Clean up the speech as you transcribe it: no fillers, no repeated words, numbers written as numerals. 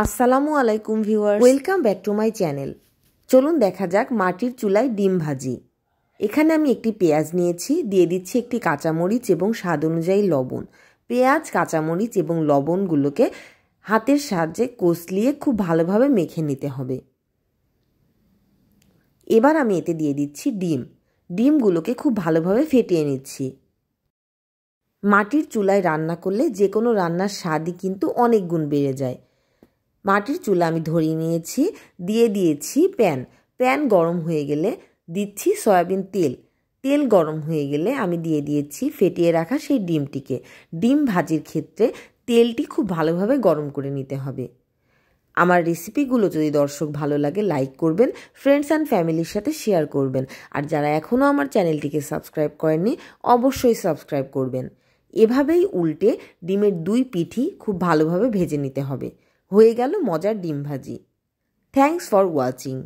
আসসালামু আলাইকুম viewers, welcome back to my channel. চলুন দেখা যাক মাটির চুলায় ডিম ভাজি। এখানে আমি একটি পেঁয়াজ নিয়েছি, দিয়ে দিচ্ছি একটি কাঁচামরিচ এবং স্বাদ অনুযায়ী লবণ। পেঁয়াজ, কাঁচামরিচ এবং লবণগুলোকে হাতের সাহায্যে কষলিয়ে খুব ভালোভাবে মেখে নিতে হবে। এবার আমি এতে দিয়ে দিচ্ছি ডিমগুলোকে খুব ভালোভাবে ফেটিয়ে নিচ্ছি। মাটির চুলায় রান্না করলে যে কোনো রান্নার স্বাদই কিন্তু অনেক গুণ বেড়ে যায়। মাটির চুলা আমি ধরিয়ে নিয়েছি, দিয়ে দিয়েছি প্যান গরম হয়ে গেলে দিচ্ছি সয়াবিন তেল গরম হয়ে গেলে আমি দিয়ে দিয়েছি ফেটিয়ে রাখা সেই ডিমটিকে। ডিম ভাজির ক্ষেত্রে তেলটি খুব ভালোভাবে গরম করে নিতে হবে। আমার রেসিপিগুলো যদি দর্শক ভালো লাগে লাইক করবেন, ফ্রেন্ডস অ্যান্ড ফ্যামিলির সাথে শেয়ার করবেন, আর যারা এখনও আমার চ্যানেলটিকে সাবস্ক্রাইব করেননি অবশ্যই সাবস্ক্রাইব করবেন। এভাবেই উল্টে ডিমের দুই পিঠই খুব ভালোভাবে ভেজে নিতে হবে। হয়ে গেল মজার ডিম ভাজি। Thanks for watching.